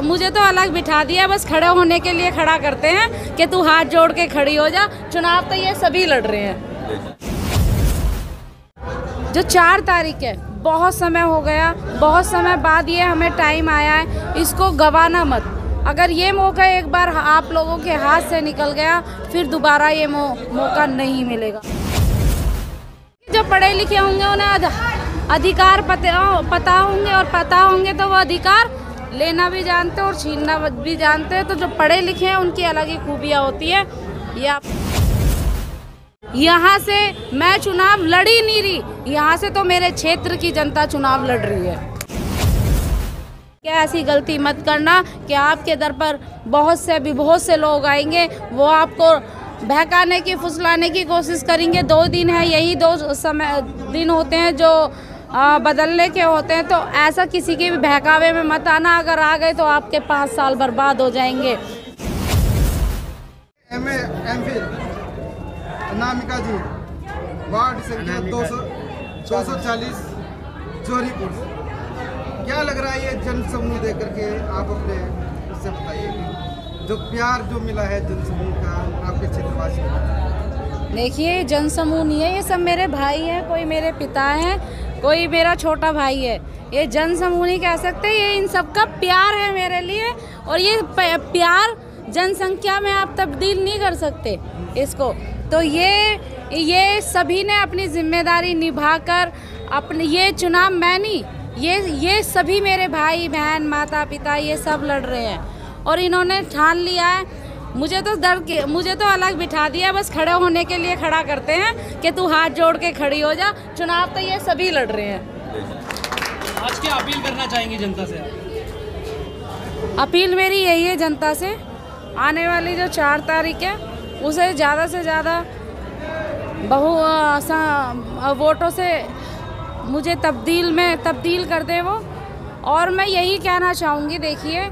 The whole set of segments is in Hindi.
मुझे तो अलग बिठा दिया, बस खड़े होने के लिए खड़ा करते हैं कि तू हाथ जोड़ के खड़ी हो जा। चुनाव तो ये सभी लड़ रहे हैं। जो 4 तारीख है, बहुत समय हो गया, बहुत समय बाद ये हमें टाइम आया है, इसको गंवाना मत। अगर ये मौका एक बार आप लोगों के हाथ से निकल गया, फिर दोबारा ये मौका नहीं मिलेगा। जो पढ़े लिखे होंगे उन्हें अधिकार पता होंगे, और पता होंगे तो वो अधिकार लेना भी जानते हैं और छीनना भी जानते हैं। तो जो पढ़े लिखे हैं उनकी अलग ही खूबियाँ होती है। यहाँ से मैं चुनाव लड़ी नहीं रही, यहाँ से तो मेरे क्षेत्र की जनता चुनाव लड़ रही है। क्या ऐसी गलती मत करना कि आपके दर पर बहुत से लोग आएंगे, वो आपको बहकाने की, फुसलाने की कोशिश करेंगे। 2 दिन है, यही 2 दिन होते हैं जो बदलने के होते हैं। तो ऐसा किसी के भी बहकावे में मत आना। अगर आ गए तो आपके 5 साल बर्बाद हो जाएंगे। अनामिका जी, वार्ड संख्या 240 जोरीपुर। क्या लग रहा है ये जन समूह देख करके? आप अपने इससे बताइए, जो प्यार जो मिला है जन समूह का आपके क्षेत्रवासी को। देखिए, जन समूह नहीं है, ये सब मेरे भाई हैं। कोई मेरे पिता हैं, कोई मेरा छोटा भाई है। ये जन समूह नहीं कह सकते, ये इन सब का प्यार है मेरे लिए। और ये प्यार जनसंख्या में आप तब्दील नहीं कर सकते इसको। तो ये सभी ने अपनी जिम्मेदारी निभाकर अपने, ये चुनाव मैं नहीं, ये सभी मेरे भाई बहन माता पिता ये सब लड़ रहे हैं। और इन्होंने ठान लिया है, मुझे तो अलग बिठा दिया, बस खड़े होने के लिए खड़ा करते हैं कि तू हाथ जोड़ के खड़ी हो जा। चुनाव तो ये सभी लड़ रहे हैं। आज क्या अपील करना चाहेंगी जनता से? अपील मेरी यही है जनता से, आने वाली जो 4 तारीख है उसे ज़्यादा से ज़्यादा वोटों से मुझे तब्दील कर दे वो। और मैं यही कहना चाहूँगी, देखिए,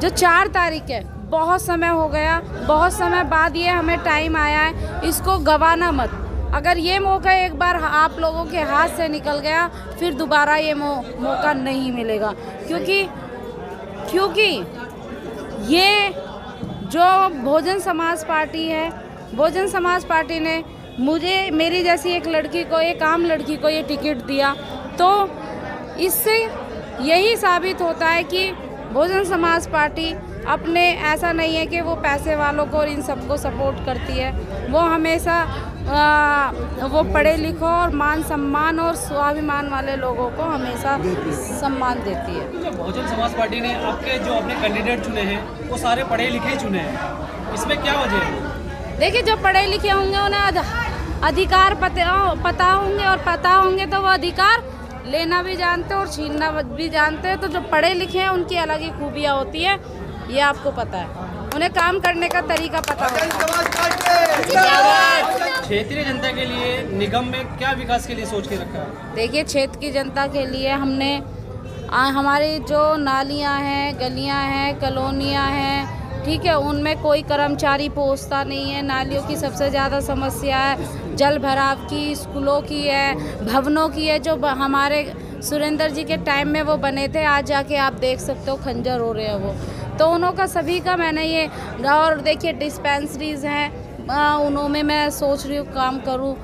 जो 4 तारीख है, बहुत समय हो गया, बहुत समय बाद ये हमें टाइम आया है, इसको गंवाना मत। अगर ये मौका एक बार आप लोगों के हाथ से निकल गया, फिर दोबारा ये मौका नहीं मिलेगा। क्योंकि ये जो बहुजन समाज पार्टी है, बहुजन समाज पार्टी ने मेरी जैसी एक आम लड़की को ये टिकट दिया, तो इससे यही साबित होता है कि बहुजन समाज पार्टी अपने, ऐसा नहीं है कि वो पैसे वालों को और इन सबको सपोर्ट करती है। वो हमेशा वो पढ़े लिखो और मान सम्मान और स्वाभिमान वाले लोगों को हमेशा सम्मान देती है। जो बहुजन समाज पार्टी ने आपके जो अपने कैंडिडेट चुने हैं वो सारे पढ़े लिखे चुने हैं, इसमें क्या वजह है? देखिए, जो पढ़े लिखे होंगे उन्हें अधिकार पता होंगे, और पता होंगे तो वो अधिकार लेना भी जानते हैं और छीनना भी जानते हैं। तो जो पढ़े लिखे हैं उनकी अलग ही खूबियाँ होती है, ये आपको पता है, उन्हें काम करने का तरीका पता है। क्षेत्रीय जनता के लिए निगम में क्या विकास के लिए सोच के रखा है? देखिए, क्षेत्र की जनता के लिए हमने हमारी जो नालियाँ हैं, गलियाँ हैं, कॉलोनियाँ हैं, ठीक है, उनमें कोई कर्मचारी पहुंचता नहीं है। नालियों की सबसे ज़्यादा समस्या है, जल भराव की, स्कूलों की है, भवनों की है। जो हमारे सुरेंद्र जी के टाइम में वो बने थे, आज जाके आप देख सकते हो खंजर हो रहे हैं वो। तो उनका सभी का मैंने ये, और देखिए डिस्पेंसरीज़ हैं, उनमें मैं सोच रही हूँ काम करूँ,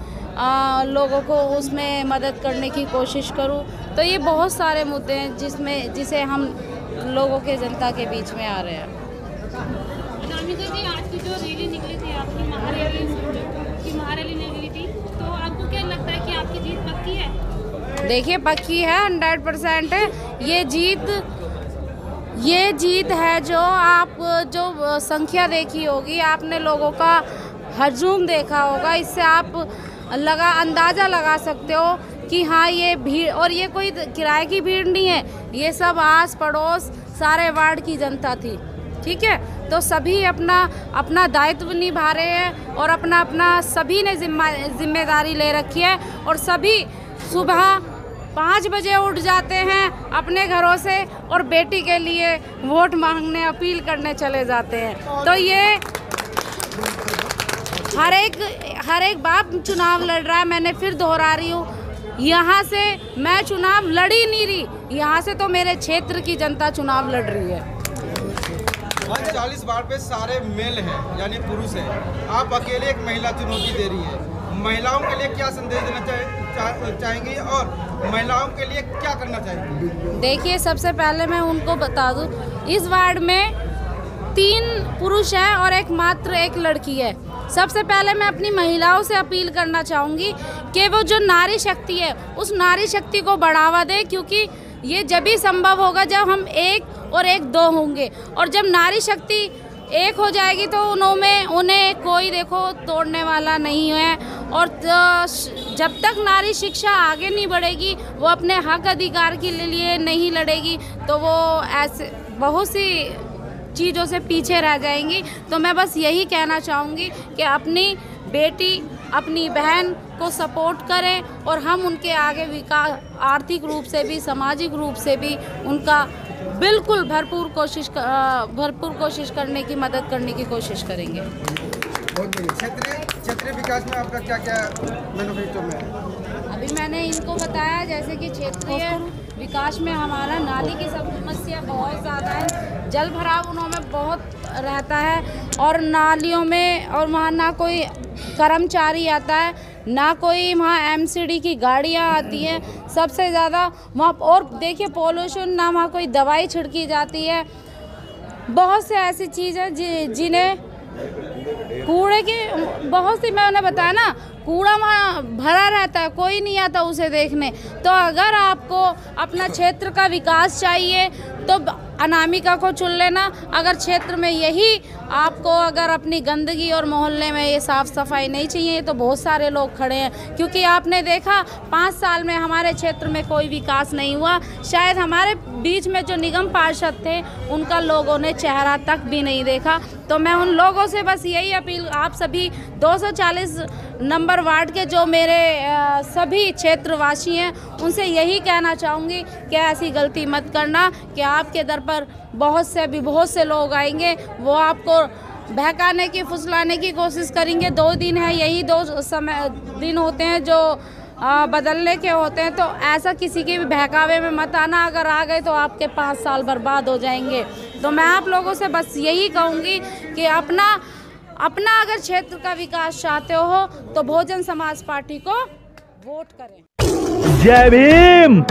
लोगों को उसमें मदद करने की कोशिश करूँ। तो ये बहुत सारे मुद्दे हैं जिसे हम लोगों के जनता के बीच में आ रहे हैं। अनामिका जी, आज की जो रैली निकली थी, आपकी महारैली निकली थी, तो आपको क्या लगता है कि आपकी जीत पक्की है? देखिए, पक्की है, 100% है ये जीत है। जो आप जो संख्या देखी होगी, आपने लोगों का हजूम देखा होगा, इससे आप अंदाज़ा लगा सकते हो कि हाँ, ये भीड़, और ये कोई किराए की भीड़ नहीं है, ये सब आस पड़ोस सारे वार्ड की जनता थी। ठीक है, तो सभी अपना दायित्व निभा रहे हैं और अपना सभी ने जिम्मेदारी ले रखी है। और सभी सुबह 5 बजे उठ जाते हैं अपने घरों से और बेटी के लिए वोट मांगने, अपील करने चले जाते हैं। तो ये हर एक बाप चुनाव लड़ रहा है। मैंने फिर दोहरा रही हूँ, यहाँ से मैं चुनाव लड़ ही नहीं रही, यहाँ से तो मेरे क्षेत्र की जनता चुनाव लड़ रही है। 40 वार्ड पे सारे मेल हैं यानी पुरुष हैं, आप अकेले एक महिला चुनौती दे रही है। महिलाओं के लिए क्या संदेश देना चाहेंगी और महिलाओं के लिए क्या करना चाहेंगी? देखिए, सबसे पहले मैं उनको बता दूं, इस वार्ड में 3 पुरुष हैं और मात्र एक लड़की है। सबसे पहले मैं अपनी महिलाओं से अपील करना चाहूँगी कि वो जो नारी शक्ति है उस नारी शक्ति को बढ़ावा दे, क्योंकि ये जब ही संभव होगा जब हम एक और एक दो होंगे, और जब नारी शक्ति एक हो जाएगी तो उन्हें कोई देखो तोड़ने वाला नहीं है। और जब तक नारी शिक्षा आगे नहीं बढ़ेगी, वो अपने हक अधिकार के लिए नहीं लड़ेगी, तो वो ऐसे बहुत सी चीज़ों से पीछे रह जाएंगी। तो मैं बस यही कहना चाहूँगी कि अपनी बेटी, अपनी बहन को सपोर्ट करें और हम उनके आगे विकास, आर्थिक रूप से भी, सामाजिक रूप से भी उनका बिल्कुल भरपूर कोशिश करने की, मदद करने की कोशिश करेंगे। बहुत बढ़िया। क्षेत्रीय विकास में आपका क्या क्या मैनिफेस्टो में है? अभी मैंने इनको बताया, जैसे कि क्षेत्रीय विकास में हमारा नाली की समस्या बहुत ज़्यादा है, जल भराव उनमें बहुत रहता है, और नालियों में और वहाँ ना कोई कर्मचारी आता है, ना कोई वहाँ एमसीडी की गाड़ियाँ आती हैं, सबसे ज़्यादा वहाँ। और देखिए पोल्यूशन, ना वहाँ कोई दवाई छिड़की जाती है। बहुत से ऐसी चीज़ है जिन्हें कूड़े की बहुत सी, मैं उन्हें बताया ना, कूड़ा वहाँ भरा रहता है, कोई नहीं आता उसे देखने। तो अगर आपको अपना क्षेत्र का विकास चाहिए तो अनामिका को चुन लेना। अगर क्षेत्र में यही आपको, अगर अपनी गंदगी और मोहल्ले में ये साफ़ सफाई नहीं चाहिए, तो बहुत सारे लोग खड़े हैं, क्योंकि आपने देखा 5 साल में हमारे क्षेत्र में कोई विकास नहीं हुआ। शायद हमारे बीच में जो निगम पार्षद थे उनका लोगों ने चेहरा तक भी नहीं देखा। तो मैं उन लोगों से बस यही अपील, आप सभी 240 नंबर वार्ड के जो मेरे सभी क्षेत्रवासी हैं, उनसे यही कहना चाहूँगी कि ऐसी गलती मत करना कि आपके दर पर बहुत से लोग आएंगे, वो आपको बहकाने की, फुसलाने की कोशिश करेंगे। 2 दिन है, यही 2 दिन होते हैं जो बदलने के होते हैं, तो ऐसा किसी के भी बहकावे में मत आना। अगर आ गए तो आपके 5 साल बर्बाद हो जाएंगे। तो मैं आप लोगों से बस यही कहूँगी कि अपना अगर क्षेत्र का विकास चाहते हो तो बहुजन समाज पार्टी को वोट करें। जय भीम।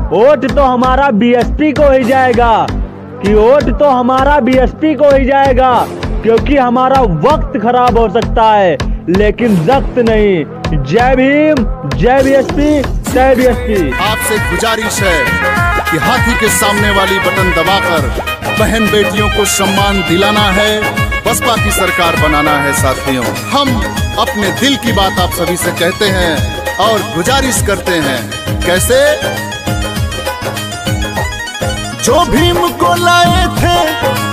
वोट तो हमारा बीएसपी को ही जाएगा, कि वोट तो हमारा बीएसपी को ही जाएगा, क्योंकि हमारा वक्त खराब हो सकता है लेकिन वक्त नहीं। जय भीम, जय बीएसपी, जय बीएसपी। आपसे गुजारिश है कि हाथी के सामने वाली बटन दबाकर बहन बेटियों को सम्मान दिलाना है, बसपा की सरकार बनाना है। साथियों, हम अपने दिल की बात आप सभी से कहते हैं और गुजारिश करते हैं। कैसे? जो भीम को लाए थे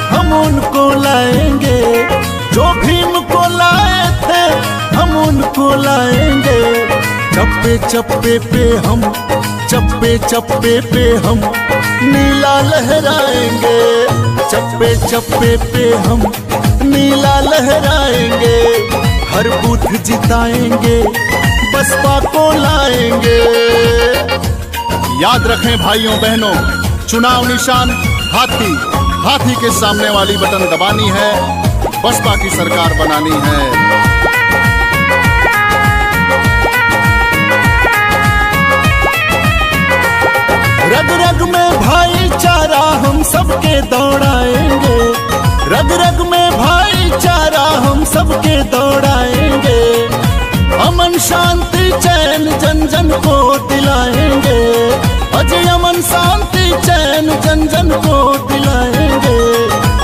हम उनको लाएंगे, जो भीम को लाए थे हम उनको लाएंगे। चप्पे चप्पे पे हम नीला लहराएंगे, चप्पे चप्पे पे हम नीला लहराएंगे। हर बूथ जिताएंगे, बसपा को लाएंगे। याद रखें भाइयों बहनों, चुनाव निशान हाथी, हाथी के सामने वाली बटन दबानी है, बसपा की सरकार बनानी है। रग रग में भाईचारा हम सबके दौड़ाएंगे, रग रग में भाईचारा हम सबके दौड़ाएंगे। अमन शांति चैन जन जन को दिलाएंगे, अजय अमन शांति चैन जन जन को दिलाएंगे।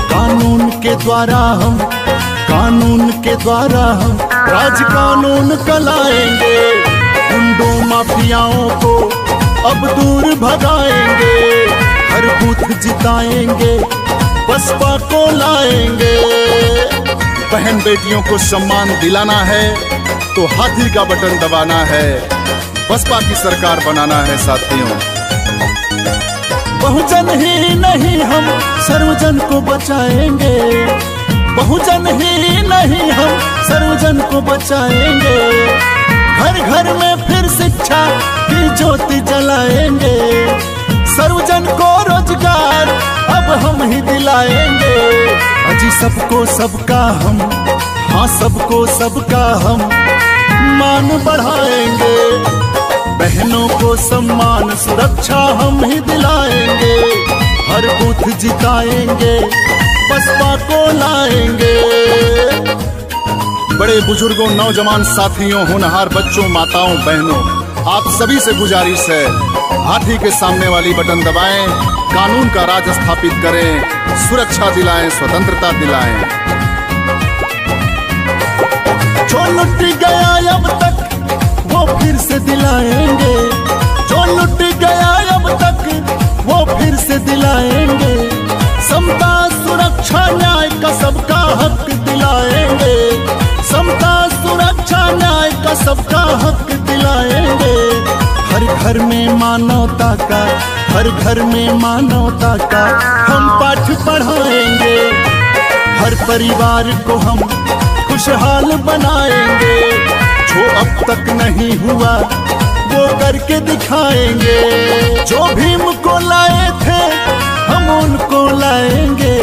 कानून के द्वारा हम राज कानून कलाएंगे। गुंडों माफियाओं को अब दूर भगाएंगे, हर बूथ जिताएंगे, बसपा को लाएंगे। बहन बेटियों को सम्मान दिलाना है तो हाथी का बटन दबाना है, बसपा की सरकार बनाना है। साथियों, बहुजन ही नहीं हम सर्वजन को बचाएंगे, बहुजन ही नहीं हम सर्वजन को बचाएंगे। घर घर में फिर शिक्षा की ज्योति जलाएंगे। सर्वजन को रोजगार अब हम ही दिलाएंगे। अजी सबको सबका हम, हाँ सबको सबका हम मान बढ़ाएंगे। बहनों को सम्मान सुरक्षा हम ही दिलाएंगे। हर बूथ जिताएंगे, बसपा को लाएंगे। बड़े बुजुर्गों, नौजवान साथियों, होनहार बच्चों, माताओं, बहनों, आप सभी से गुजारिश है, हाथी के सामने वाली बटन दबाएं, कानून का राज स्थापित करें, सुरक्षा दिलाएं, स्वतंत्रता दिलाएं। जो लुट गया अब तक वो फिर से दिलाएंगे। जो लुट गया अब तक वो फिर से दिलाएंगे। समता सुरक्षा न्याय का सबका हक दिलाएंगे। समता सुरक्षा न्याय का सबका हक दिलाएंगे। हर घर में मानवता का, हर घर में मानवता का हम पाठ पढ़ाएंगे। हर परिवार को हम खुशहाल बनाएंगे। जो अब तक नहीं हुआ वो करके दिखाएंगे। जो भीम को लाए थे हम उनको लाएंगे।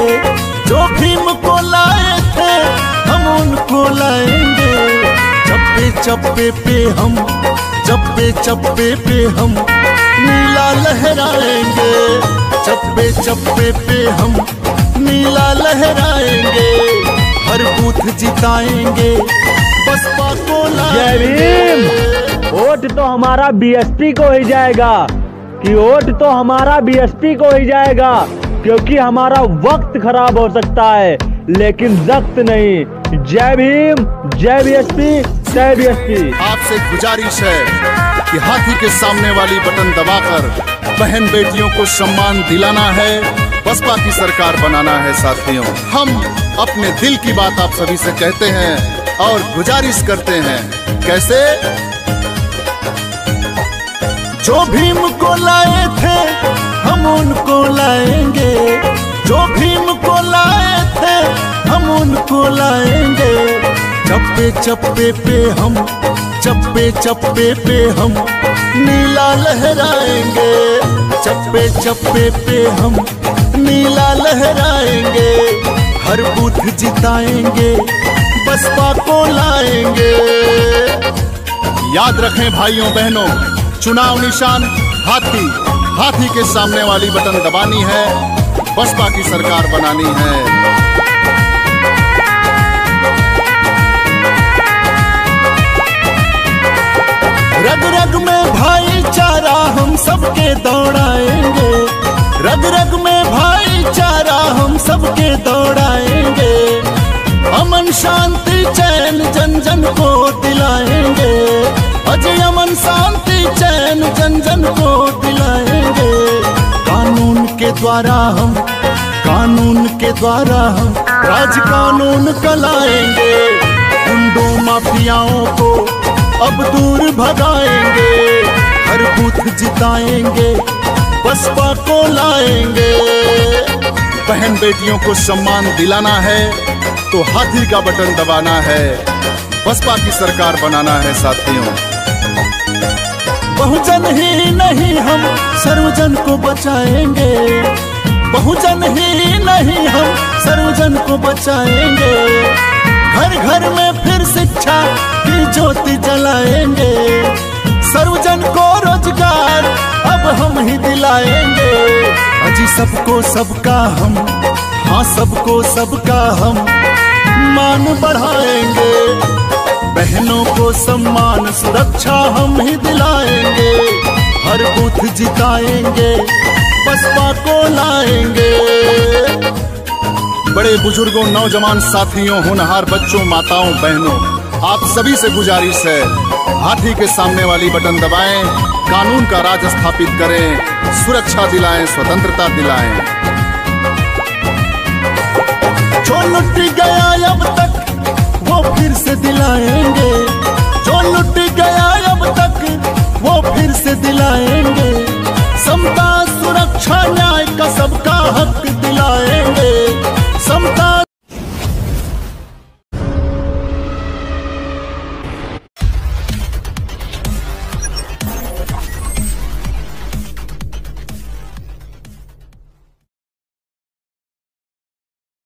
जो भीम को लाए थे हम उनको लाएंगे। चप्पे चप्पे पे हम, चप्पे चप्पे पे हम नीला लहराएंगे। चप्पे चप्पे पे हम नीला लहराएंगे। हर बूथ जिताएंगे, बसपा को लाएंगे। वोट तो हमारा बीएसपी को ही जाएगा, कि वोट तो हमारा बीएसपी को ही जाएगा, क्योंकि हमारा वक्त खराब हो सकता है लेकिन जख्त नहीं। जय भीम, जय बीएसपी, जय बीएसपी। आपसे गुजारिश है कि हाथी के सामने वाली बटन दबाकर बहन बेटियों को सम्मान दिलाना है, बसपा की सरकार बनाना है। साथियों, हम अपने दिल की बात आप सभी से कहते हैं और गुजारिश करते हैं। कैसे? जो भीम को लाए थे हम उनको लाएंगे। जो भीम को लाए थे हम उनको लाएंगे। चप्पे चप्पे पे हम, चप्पे चप्पे पे हम नीला लहराएंगे। चप्पे चप्पे पे हम नीला लहराएंगे। हर बूथ जिताएंगे, बसपा को लाएंगे। याद रखें भाइयों बहनों, चुनाव निशान हाथी। हाथी के सामने वाली बटन दबानी है, बसपा की सरकार बनानी है। रग रग में भाईचारा हम सबके दौड़ाएंगे। रग रग में भाईचारा हम सबके दौड़ाएंगे। अमन शांति चैन जन जन को दिलाएंगे। अजय अमन शांति चैन जन जन को दिलाएंगे। कानून के द्वारा हम, कानून के द्वारा हम राज कानून कलाएंगे। गुंडों माफियाओं को अब दूर भगाएंगे। हर बूथ जिताएंगे, बसपा को लाएंगे। बहन बेटियों को सम्मान दिलाना है तो हाथी का बटन दबाना है, बसपा की सरकार बनाना है। साथियों, बहुजन ही नहीं हम सर्वजन को बचाएंगे। बहुजन ही नहीं हम सर्वजन को बचाएंगे। घर घर में फिर शिक्षा की ज्योति जलाएंगे। सर्वजन को रोजगार अब हम ही दिलाएंगे। अजी सबको सबका हम, हाँ सबको सबका हम मान बढ़ाएंगे। बहनों को सम्मान सुरक्षा हम ही दिलाएंगे। हर बूथ जिताएंगे, बसपा को लाएंगे। बड़े बुजुर्गों, नौजवान साथियों, होनहार बच्चों, माताओं, बहनों, आप सभी से गुजारिश है, हाथी के सामने वाली बटन दबाएं, कानून का राज स्थापित करें, सुरक्षा दिलाएं, स्वतंत्रता दिलाएं। जो लुट गया अब तक वो फिर से दिलाएंगे। जो लुट गया अब तक वो फिर से दिलाएंगे। समता सुरक्षा न्याय का सबका हक